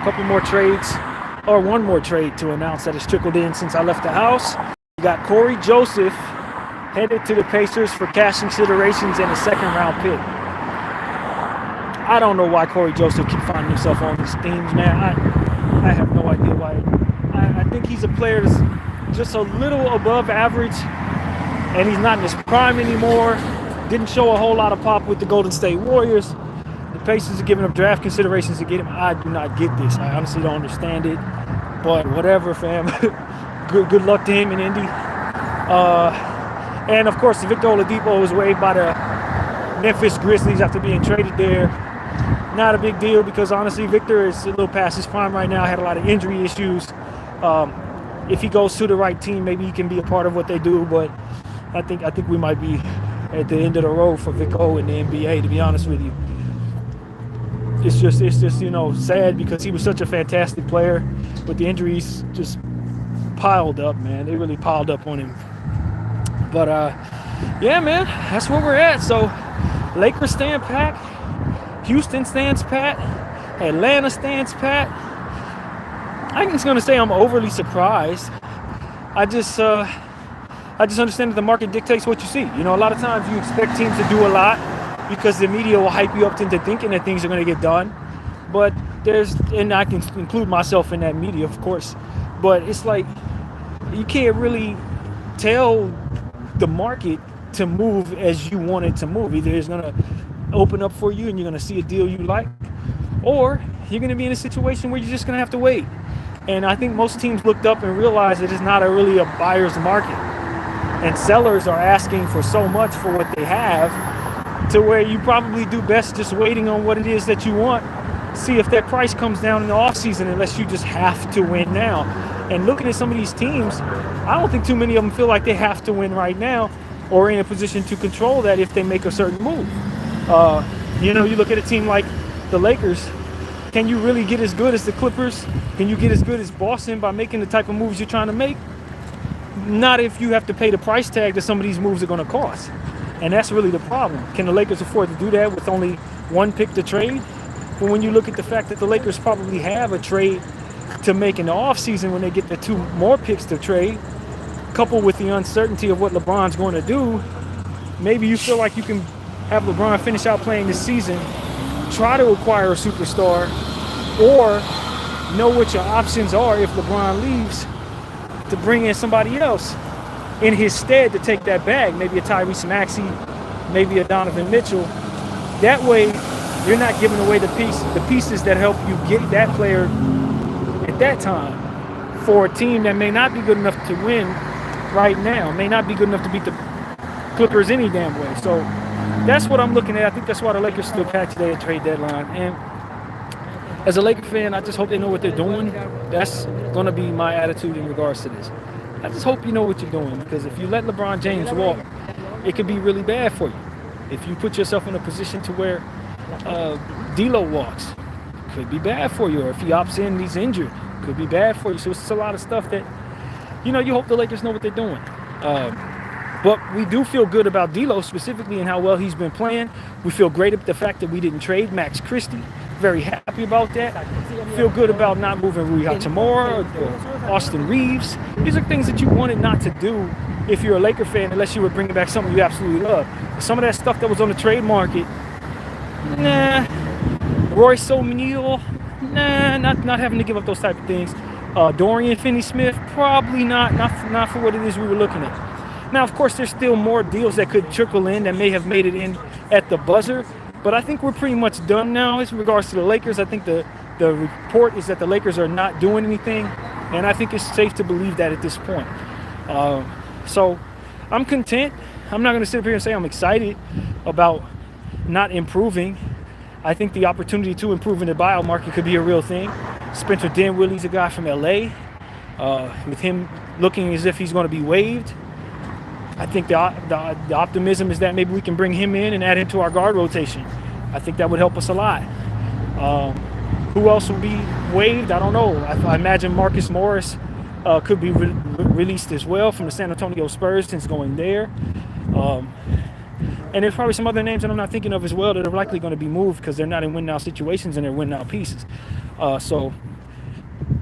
couple more trades, or one more trade to announce that has trickled in since I left the house. We got Corey Joseph headed to the Pacers for cash considerations and a second-round pick. I don't know why Corey Joseph keep finding himself on these teams, man. I have no idea why. I think he's a player that's just a little above average, and he's not in his prime anymore. Didn't show a whole lot of pop with the Golden State Warriors. The Pacers are giving up draft considerations to get him. I do not get this. I honestly don't understand it. But whatever, fam. Good luck to him in Indy. And of course, Victor Oladipo was waived by the Memphis Grizzlies after being traded there. Not a big deal because honestly, Victor is a little past his prime right now. Had a lot of injury issues. If he goes to the right team, maybe he can be a part of what they do. But I think we might be at the end of the road for Vic O in the NBA, to be honest with you. It's just sad because he was such a fantastic player, but the injuries just piled up, man. They really piled up on him. But yeah, man, that's where we're at. So Lakers stand pat, Houston stands pat, Atlanta stands pat. I'm just gonna say I'm overly surprised. I just understand that the market dictates what you see. You know, a lot of times you expect teams to do a lot because the media will hype you up into thinking that things are going to get done. But and I can include myself in that media, of course, but it's like you can't really tell the market to move as you want it to move. Either it's going to open up for you and you're going to see a deal you like, or you're going to be in a situation where you're just going to have to wait. And I think most teams looked up and realized that it's not really a buyer's market. And sellers are asking for so much for what they have to where you probably do best just waiting on what it is that you want. See if that price comes down in the offseason unless you just have to win now. And looking at some of these teams, I don't think too many of them feel like they have to win right now or in a position to control that if they make a certain move. You look at a team like the Lakers. Can you really get as good as the Clippers? Can you get as good as Boston by making the type of moves you're trying to make? Not if you have to pay the price tag that some of these moves are going to cost. And that's really the problem. Can the Lakers afford to do that with only one pick to trade? But when you look at the fact that the Lakers probably have a trade to make in the offseason when they get the 2 more picks to trade, coupled with the uncertainty of what LeBron's going to do, maybe you feel like you can have LeBron finish out playing this season, try to acquire a superstar, or know what your options are if LeBron leaves to bring in somebody else in his stead to take that bag, maybe a Tyrese Maxey, maybe a Donovan Mitchell. That way, you're not giving away the pieces that help you get that player at that time for a team that may not be good enough to win right now, may not be good enough to beat the Clippers any damn way. So that's what I'm looking at. I think that's why the Lakers still packed today at trade deadline. And as a Laker fan, I just hope they know what they're doing. That's going to be my attitude in regards to this. I just hope you know what you're doing, because if you let LeBron James walk, it could be really bad for you. If you put yourself in a position to where D'Lo walks, it could be bad for you. Or if he opts in and he's injured, it could be bad for you. So it's a lot of stuff that, you hope the Lakers know what they're doing. But we do feel good about D'Lo specifically and how well he's been playing. We feel great about the fact that we didn't trade Max Christie. Very happy about that. Feel good about not moving Rui Hachimura or Austin Reeves. These are things that you wanted not to do if you're a Laker fan, unless you were bringing back something you absolutely love. Some of that stuff that was on the trade market, nah. Royce O'Neal, nah, not having to give up those type of things. Dorian Finney-Smith, probably not for what it is we were looking at. Now, of course, there's still more deals that could trickle in that may have made it in at the buzzer. But I think we're pretty much done now as regards to the Lakers. I think the report is that the Lakers are not doing anything, and I think it's safe to believe that at this point. So I'm content. I'm not going to sit up here and say I'm excited about not improving. I think the opportunity to improve in the buyout market could be a real thing. Spencer Dinwiddie's a guy from LA, with him looking as if he's going to be waived. I think the optimism is that maybe we can bring him in and add him to our guard rotation. I think that would help us a lot. Who else will be waived? I don't know. I imagine Marcus Morris could be released as well from the San Antonio Spurs since going there. And there's probably some other names that I'm not thinking of as well that are likely going to be moved because they're not in win-now situations and they're win-now pieces. So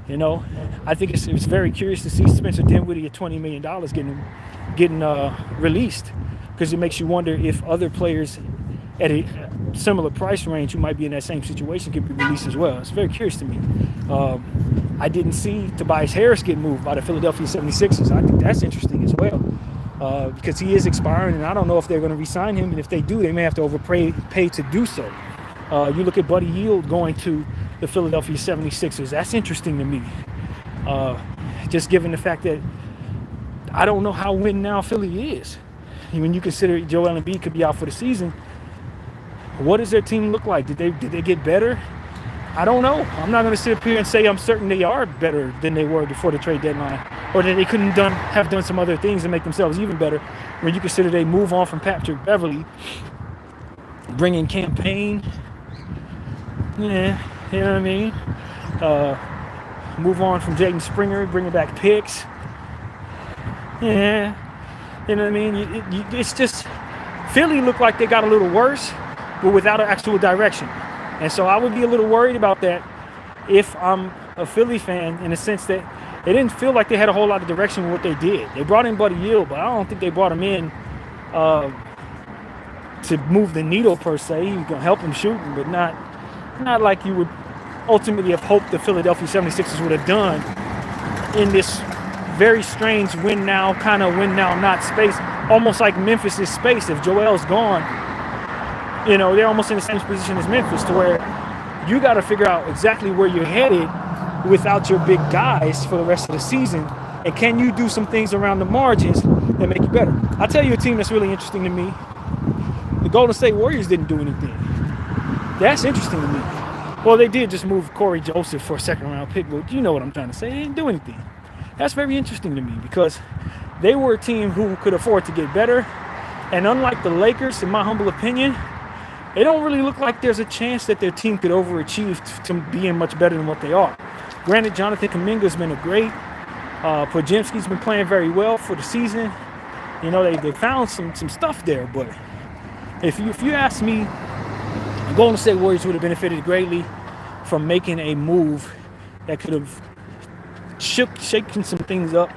You know, I think it's very curious to see Spencer Dinwiddie at $20 million getting released, because it makes you wonder if other players at a similar price range who might be in that same situation could be released as well. It's very curious to me. I didn't see Tobias Harris get moved by the Philadelphia 76ers. I think that's interesting as well, because he is expiring, and I don't know if they're going to re-sign him, and if they do, they may have to overpay to do so. You look at Buddy Hield going to the Philadelphia 76ers. That's interesting to me, just given the fact that I don't know how win-now Philly is. When you consider Joel Embiid could be out for the season, what does their team look like? Did they get better? I don't know. I'm not going to sit up here and say I'm certain they are better than they were before the trade deadline, or that they couldn't have done some other things to make themselves even better. When you consider they move on from Patrick Beverley, bring in campaign, yeah, you know what I mean? Move on from Jaden Springer, bringing back picks. Yeah, you know what I mean? It's just, Philly looked like they got a little worse, but without an actual direction. And so I would be a little worried about that if I'm a Philly fan, in the sense that they didn't feel like they had a whole lot of direction with what they did. They brought in Buddy Hield, but I don't think they brought him in to move the needle per se. He was going to help him shooting, but not like you would ultimately have hoped the Philadelphia 76ers would have done in this very strange win now not space, almost like Memphis' space. If Joel's gone, you know, they're almost in the same position as Memphis, to where you got to figure out exactly where you're headed without your big guys for the rest of the season. And can you do some things around the margins that make you better? I'll tell you a team that's really interesting to me. The Golden State Warriors didn't do anything. That's interesting to me. Well, they did just move Corey Joseph for a second-round pick, but you know what I'm trying to say. They didn't do anything. That's very interesting to me, because they were a team who could afford to get better. And unlike the Lakers, in my humble opinion, they don't really look like there's a chance that their team could overachieve to being much better than what they are. Granted, Jonathan Kuminga's been a great. Podziemski's been playing very well for the season. You know, they found some stuff there. But if you ask me, the Golden State Warriors would have benefited greatly from making a move that could have shaken some things up.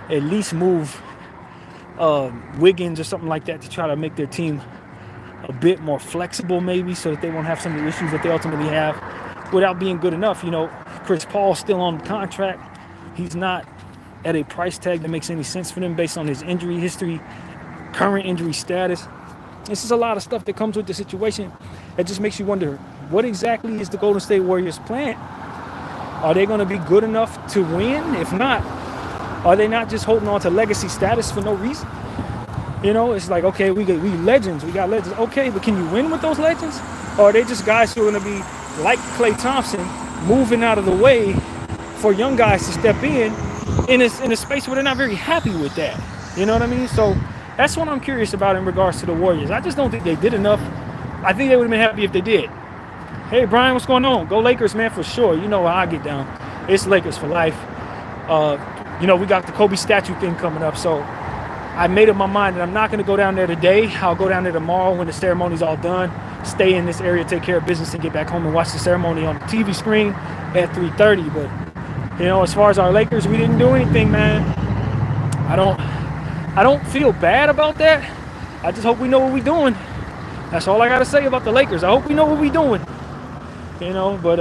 At least move Wiggins or something like that, to try to make their team a bit more flexible, maybe, so that they won't have some of the issues that they ultimately have without being good enough. You know, Chris Paul's still on contract. He's not at a price tag that makes any sense for them based on his injury history, current injury status. This is a lot of stuff that comes with the situation that just makes you wonder, what exactly is the Golden State Warriors' plan? Are they going to be good enough to win? If not, are they not just holding on to legacy status for no reason? You know, it's like, okay, we legends, we got legends. Okay, but can you win with those legends? Or are they just guys who are going to be like Klay Thompson, moving out of the way for young guys to step in a space where they're not very happy with that? You know what I mean? So that's what I'm curious about in regards to the Warriors. I just don't think they did enough. I think they would have been happy if they did. Hey, Brian, what's going on? Go Lakers, man, for sure. You know how I get down. It's Lakers for life. You know, we got the Kobe statue thing coming up, so I made up my mind that I'm not going to go down there today. I'll go down there tomorrow when the ceremony's all done, stay in this area, take care of business, and get back home and watch the ceremony on the TV screen at 3:30. But, you know, as far as our Lakers, we didn't do anything, man. I don't feel bad about that. I just hope we know what we're doing. That's all I got to say about the Lakers. I hope we know what we're doing. You know, but,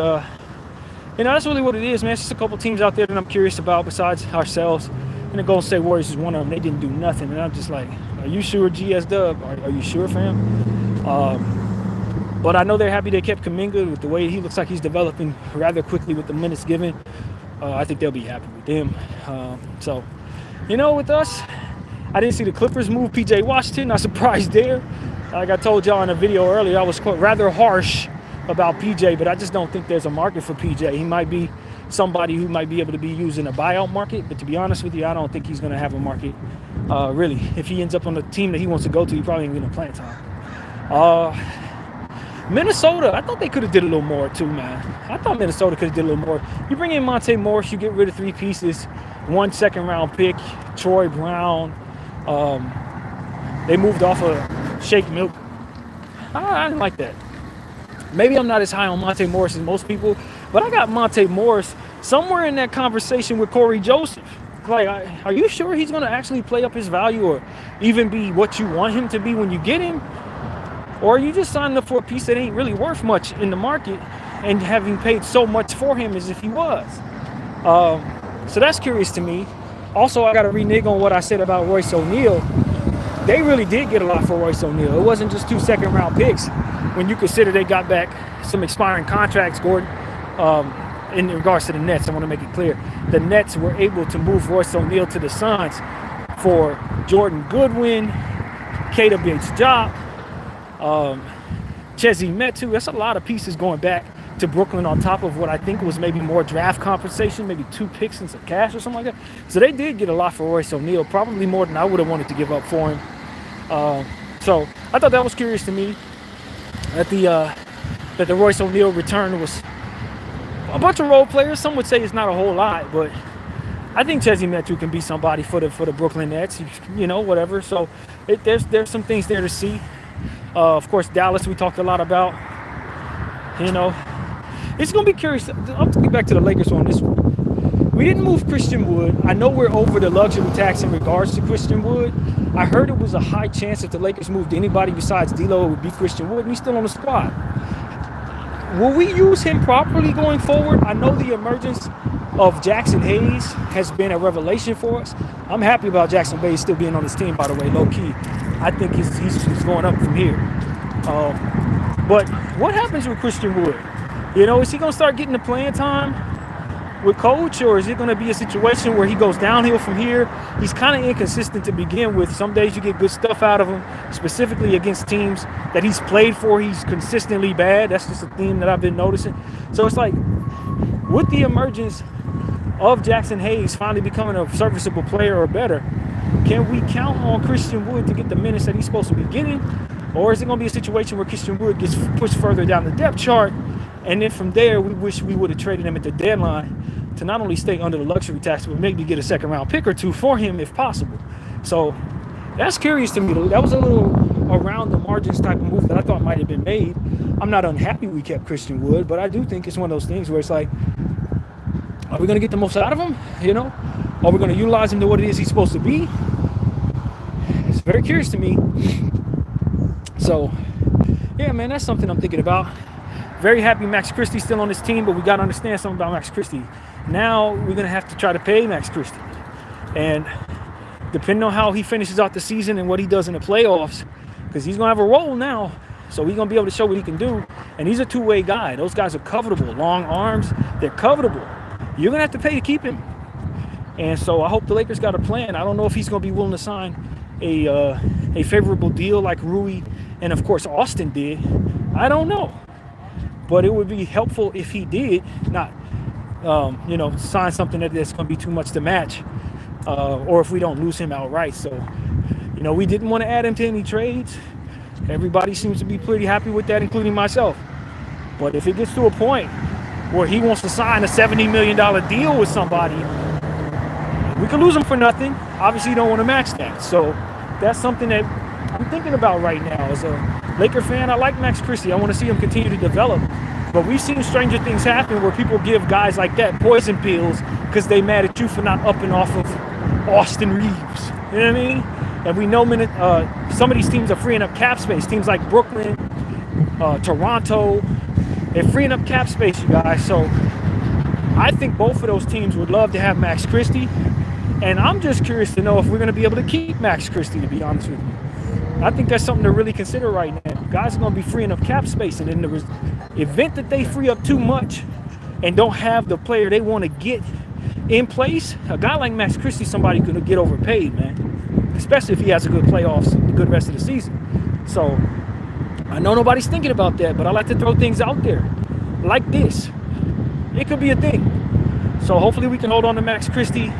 you know, that's really what it is, man. It's just a couple teams out there that I'm curious about besides ourselves. And the Golden State Warriors is one of them. They didn't do nothing. And I'm just like, are you sure, GS Dub? Are you sure, fam? But I know they're happy they kept Kuminga with the way he looks like he's developing rather quickly with the minutes given. I think they'll be happy with them. So, you know, with us, I didn't see the Clippers move P.J. Washington. Not surprised there. Like I told y'all in a video earlier, I was rather harsh about PJ, but I just don't think there's a market for PJ. He might be somebody who might be able to be used in a buyout market, but to be honest with you, I don't think he's going to have a market, really. If he ends up on the team that he wants to go to, he probably ain't going to play time. Minnesota, I thought they could have did a little more too, man. I thought Minnesota could have did a little more. You bring in Monte Morris, you get rid of 3 pieces, 1 second-round pick, Troy Brown. They moved off of Shake Milton. I didn't like that. Maybe I'm not as high on Monte Morris as most people, But I got Monte Morris somewhere in that conversation with Corey Joseph. Like, are you sure he's going to actually play up his value or even be what you want him to be when you get him? Or are you just signing up for a piece that ain't really worth much in the market and having paid so much for him as if he was? So that's curious to me. Also, I got to renege on what I said about Royce O'Neal. They really did get a lot for Royce O'Neal. It wasn't just 2 second-round picks. When you consider they got back some expiring contracts, Gordon, in regards to the Nets, I want to make it clear. The Nets were able to move Royce O'Neal to the Suns for Jordan Goodwin, Keita Bates-Diop, Chezi Metu. That's a lot of pieces going back to Brooklyn on top of what I think was maybe more draft compensation, maybe 2 picks and some cash or something like that. So they did get a lot for Royce O'Neal, probably more than I would have wanted to give up for him. So I thought that was curious to me that the Royce O'Neal return was a bunch of role players. Some would say it's not a whole lot, but I think Chezi Metu can be somebody for the Brooklyn Nets, whatever. So there's some things there to see. Of course, Dallas we talked a lot about. It's going to be curious. I'll get back to the Lakers on this one. We didn't move Christian Wood. I know we're over the luxury tax in regards to Christian Wood. I heard it was a high chance if the Lakers moved anybody besides D'Lo, it would be Christian Wood, and he's still on the squad. Will we use him properly going forward? I know the emergence of Jackson Hayes has been a revelation for us. I'm happy about Jackson Hayes still being on this team, by the way, low-key. I think he's going up from here. But what happens with Christian Wood? Is he going to start getting the playing time with Coach, or is it going to be a situation where he goes downhill from here? He's kind of inconsistent to begin with. Some days you get good stuff out of him, specifically against teams that he's played for. He's consistently bad. That's just a theme that I've been noticing. So it's like, with the emergence of Jackson Hayes finally becoming a serviceable player or better, can we count on Christian Wood to get the minutes that he's supposed to be getting? Or is it going to be a situation where Christian Wood gets pushed further down the depth chart, and then from there we wish we would have traded him at the deadline to not only stay under the luxury tax, but maybe get a second-round pick or 2 for him if possible? So that's curious to me. That was a little around the margins type of move that I thought might have been made. I'm not unhappy we kept Christian Wood, but I do think it's one of those things where it's like, are we going to get the most out of him? Are we going to utilize him to what it is he's supposed to be? It's very curious to me. So, yeah, man, that's something I'm thinking about. Very happy Max Christie's still on this team, but we got to understand something about Max Christie. Now we're going to have to try to pay Max Christie. And depending on how he finishes out the season and what he does in the playoffs, because he's going to have a role now, so he's going to be able to show what he can do. And he's a two-way guy. Those guys are covetable. Long arms, they're covetable. You're going to have to pay to keep him. And so I hope the Lakers got a plan. I don't know if he's going to be willing to sign a favorable deal like Rui and, of course, Austin did. I don't know. But it would be helpful if he did not, sign something that's going to be too much to match, or if we don't lose him outright. So, we didn't want to add him to any trades. Everybody seems to be pretty happy with that, including myself. But if it gets to a point where he wants to sign a $70 million deal with somebody, we could lose him for nothing. Obviously, you don't want to match that. So that's something that I'm thinking about right now. As a Laker fan, I like Max Christie. I want to see him continue to develop. But we've seen stranger things happen where people give guys like that poison pills because they mad at you for not upping off of Austin Reeves. You know what I mean? And we know some of these teams are freeing up cap space. Teams like Brooklyn, Toronto, they're freeing up cap space, you guys. So I think both of those teams would love to have Max Christie. And I'm just curious to know if we're going to be able to keep Max Christie, to be honest with you. I think that's something to really consider right now. Guys are going to be freeing up cap space. And in the event that they free up too much and don't have the player they want to get in place, a guy like Max Christie, somebody going to get overpaid, man. Especially if he has a good playoffs, a good rest of the season. So I know nobody's thinking about that, but I like to throw things out there like this. It could be a thing. So hopefully we can hold on to Max Christie.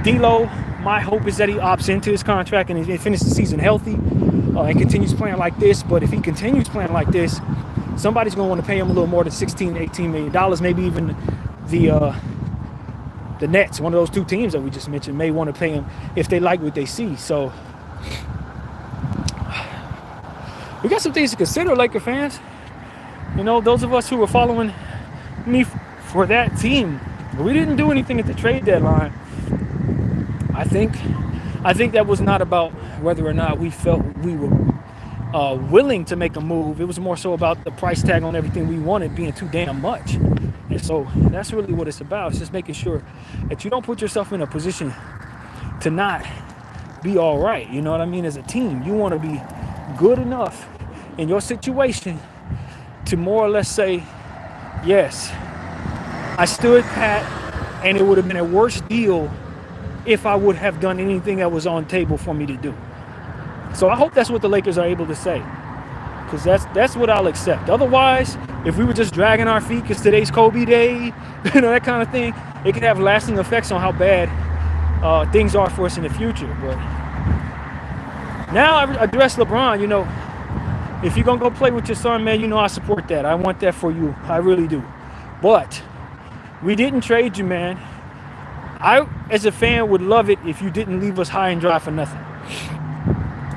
D'Lo, my hope is that he opts into his contract and he finishes the season healthy and continues playing like this. But if he continues playing like this, somebody's going to want to pay him a little more than $16-18 million. Maybe even the Nets, one of those two teams that we just mentioned, may want to pay him if they like what they see. So we got some things to consider, Laker fans. Those of us who were following me for that team. We didn't do anything at the trade deadline. I think that was not about whether or not we felt we were willing to make a move. It was more so about the price tag on everything we wanted being too damn much. And so that's really what it's about. It's just making sure that you don't put yourself in a position to not be all right. You know what I mean? As a team, you want to be good enough in your situation to more or less say, yes, I stood pat, and it would have been a worse deal if I would have done anything that was on the table for me to do. So I hope that's what the Lakers are able to say, because that's what I'll accept. Otherwise, if we were just dragging our feet because today's Kobe Day, that kind of thing, it could have lasting effects on how bad things are for us in the future. But now I address LeBron. If you're going to go play with your son, man, I support that. I want that for you. I really do. But we didn't trade you, man. I, as a fan, would love it if you didn't leave us high and dry for nothing.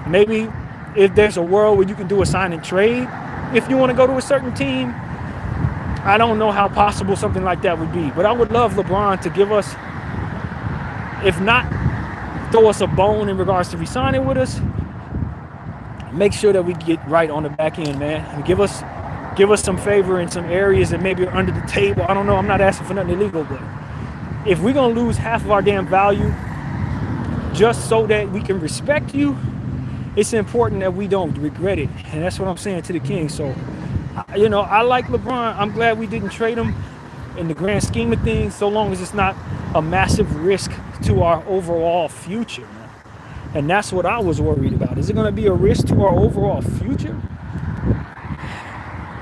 Maybe if there's a world where you can do a sign and trade, if you want to go to a certain team, I don't know how possible something like that would be. But I would love LeBron to give us, if not throw us a bone in regards to re-signing with us, make sure that we get right on the back end, man, and give us some favor in some areas that maybe are under the table. I don't know. I'm not asking for nothing illegal, but if we're going to lose half of our damn value just so that we can respect you, it's important that we don't regret it. And that's what I'm saying to the Kings. So, I like LeBron. I'm glad we didn't trade him in the grand scheme of things, so long as it's not a massive risk to our overall future, man. And that's what I was worried about. Is it going to be a risk to our overall future?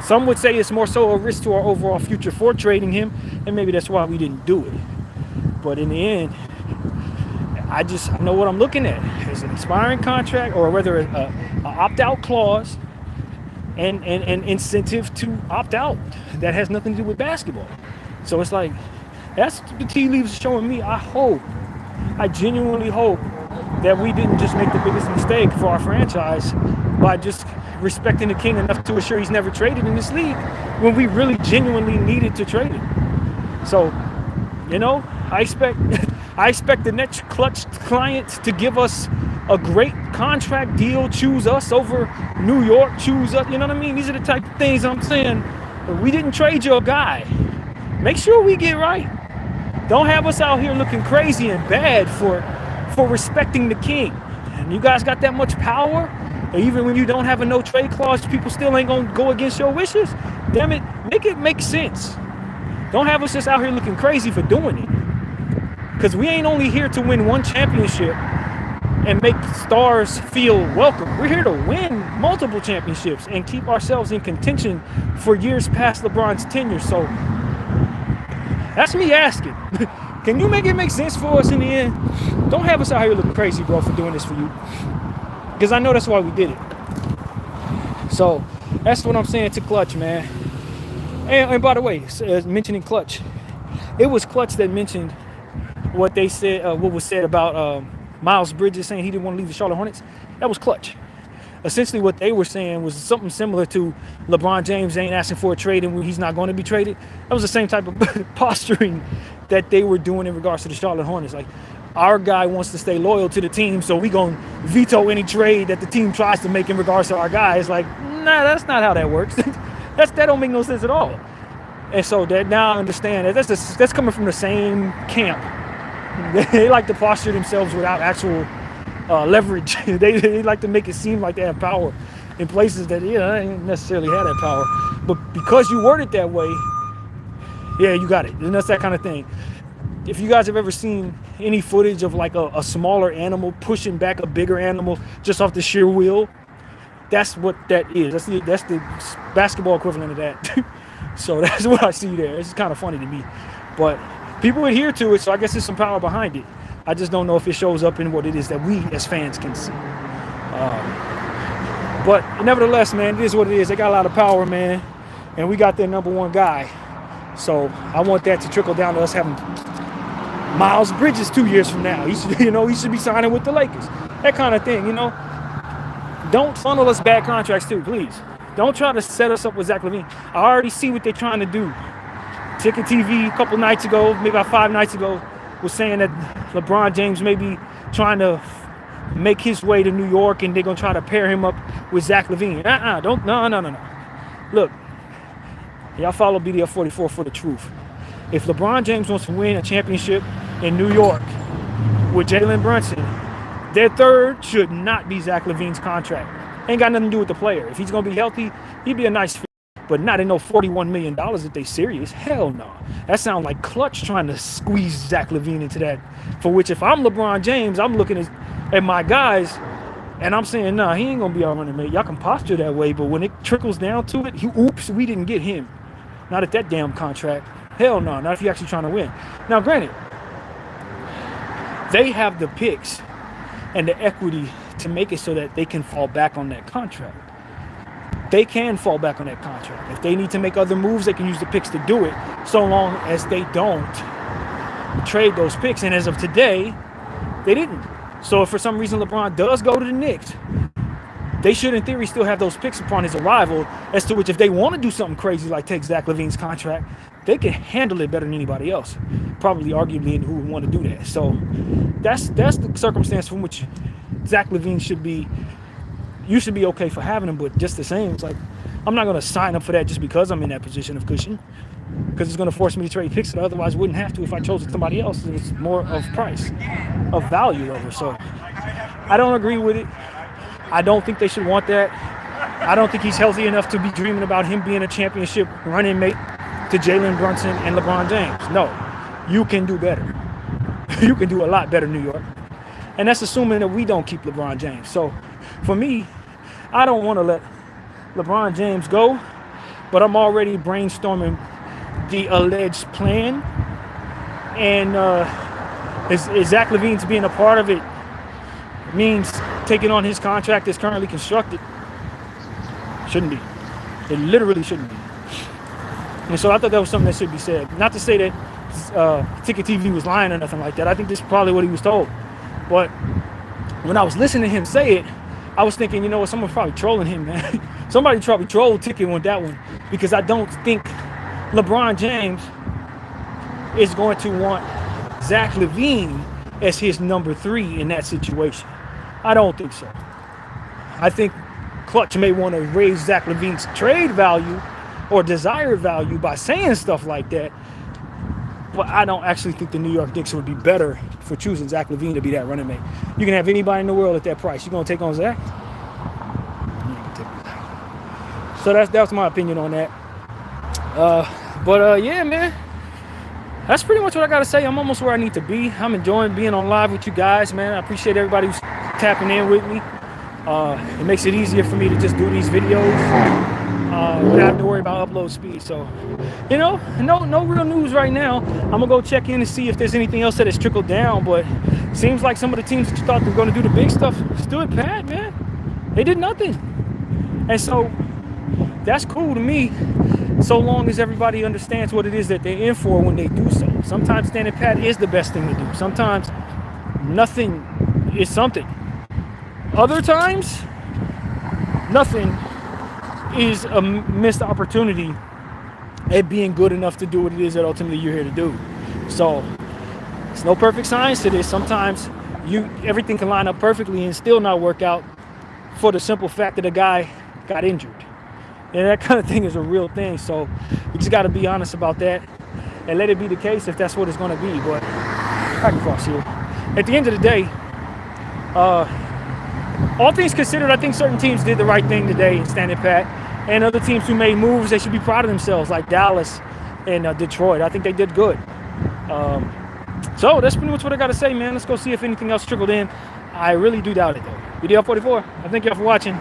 Some would say it's more so a risk to our overall future for trading him, and maybe that's why we didn't do it. But in the end, I know what I'm looking at. It's an expiring contract, or whether an opt-out clause and incentive to opt out that has nothing to do with basketball. So it's like, that's the tea leaves showing me. I genuinely hope that we didn't just make the biggest mistake for our franchise by just respecting the King enough to assure he's never traded in this league when we really genuinely needed to trade him. So, I expect the next clutch client to give us a great contract deal, choose us over New York, choose us. You know what I mean? These are the type of things I'm saying. We didn't trade your guy. Make sure we get right. Don't have us out here looking crazy and bad for respecting the King. And you guys got that much power. And even when you don't have a no trade clause, people still ain't gonna go against your wishes. Damn it, make it make sense. Don't have us just out here looking crazy for doing it. Because we ain't only here to win one championship and make stars feel welcome. We're here to win multiple championships and keep ourselves in contention for years past LeBron's tenure. So that's me asking. Can you make it make sense for us in the end? Don't have us out here looking crazy, bro, for doing this for you. Because I know that's why we did it. So that's what I'm saying to Clutch, man. And by the way, mentioning Clutch, it was Clutch that mentioned what they said, what was said about Miles Bridges saying he didn't want to leave the Charlotte Hornets. That was Clutch. Essentially what they were saying was something similar to LeBron James ain't asking for a trade and he's not going to be traded. That was the same type of posturing that they were doing in regards to the Charlotte Hornets. Like, our guy wants to stay loyal to the team, so we going to veto any trade that the team tries to make in regards to our guy. It's like, nah, that's not how that works. That don't make no sense at all. And so that now I understand that that's coming from the same camp. They like to posture themselves without actual leverage. They like to make it seem like they have power in places that they ain't necessarily have that power. But because you word it that way, yeah, you got it. And that's that kind of thing. If you guys have ever seen any footage of like a smaller animal pushing back a bigger animal just off the sheer will, that's what that is. That's the basketball equivalent of that. So that's what I see there. It's kind of funny to me. But people adhere to it, so I guess there's some power behind it. I just don't know if it shows up in what it is that we as fans can see. But nevertheless, man, it is what it is. They got a lot of power, man. And we got their number one guy. So I want that to trickle down to us having Miles Bridges 2 years from now. He should be signing with the Lakers. That kind of thing, Don't funnel us bad contracts too, please. Don't try to set us up with Zach LaVine. I already see what they're trying to do. Ticket TV a couple nights ago, maybe about 5 nights ago, was saying that LeBron James may be trying to make his way to New York and they're going to try to pair him up with Zach LaVine. No. Look, y'all follow BDF 44 for the truth. If LeBron James wants to win a championship in New York with Jalen Brunson, their third should not be Zach LaVine's contract. Ain't got nothing to do with the player. If he's going to be healthy, he'd be a nice fit, but not in no $41 million if they serious. Hell no. That sounds like Clutch trying to squeeze Zach LaVine into that, for which if I'm LeBron James, I'm looking at my guys and I'm saying, nah, he ain't going to be our running mate. Y'all can posture that way, but when it trickles down to it, oops, we didn't get him. Not at that damn contract. Hell no, not if you're actually trying to win. Now, granted, they have the picks and the equity to make it so that they can fall back on that contract. They can fall back on that contract. If they need to make other moves, they can use the picks to do it, so long as they don't trade those picks. And as of today, they didn't. So if for some reason LeBron does go to the Knicks, they should, in theory, still have those picks upon his arrival, as to which if they want to do something crazy like take Zach LaVine's contract, they can handle it better than anybody else. Probably, arguably, who would want to do that. So that's the circumstance from which Zach LaVine should be. You should be okay for having him, but just the same, it's like, I'm not going to sign up for that just because I'm in that position of cushion, because it's going to force me to trade picks that I otherwise wouldn't have to if I chose somebody else. It's more of price, of value over. So I don't agree with it. I don't think they should want that. I don't think he's healthy enough to be dreaming about him being a championship running mate to Jalen Brunson and LeBron James. No, you can do better. You can do a lot better, New York. And that's assuming that we don't keep LeBron James. So for me, I don't want to let LeBron James go, but I'm already brainstorming the alleged plan. And is Zach LaVine's being a part of it means taking on his contract that's currently constructed? Shouldn't be. It literally shouldn't be. And so I thought that was something that should be said. Not to say that Ticket TV was lying or nothing like that. I think this is probably what he was told. But when I was listening to him say it, I was thinking, you know what, someone's probably trolling him, man. Somebody probably trolled Ticket on that one, because I don't think LeBron James is going to want Zach LaVine as his number 3 in that situation. I don't think so. I think Clutch may want to raise Zach LaVine's trade value or desired value by saying stuff like that, but I don't actually think the New York Knicks would be better for choosing Zach LaVine to be that running mate. You can have anybody in the world at that price. You gonna take on Zach? So that's my opinion on that. Yeah, man. That's pretty much what I gotta say. I'm almost where I need to be. I'm enjoying being on live with you guys, man. I appreciate everybody who's tapping in with me. It makes it easier for me to just do these videos without having to worry about upload speed. So, you know, no real news right now. I'm gonna go check in and see if there's anything else that has trickled down. But seems like some of the teams that you thought they were gonna do the big stuff stood pat, man. They did nothing. And so that's cool to me, so long as everybody understands what it is that they're in for when they do so. Sometimes standing pat is the best thing to do. Sometimes nothing is something. Other times, nothing is a missed opportunity at being good enough to do what it is that ultimately you're here to do. So it's no perfect science to this. Sometimes everything can line up perfectly and still not work out for the simple fact that a guy got injured. And that kind of thing is a real thing. So you just got to be honest about that and let it be the case if that's what it's going to be. But I can cross here. At the end of the day, all things considered, I think certain teams did the right thing today in standing pat. And other teams who made moves, they should be proud of themselves, like Dallas and Detroit. I think they did good. So that's pretty much what I got to say, man. Let's go see if anything else trickled in. I really do doubt it, though. BDL 44, I thank y'all for watching.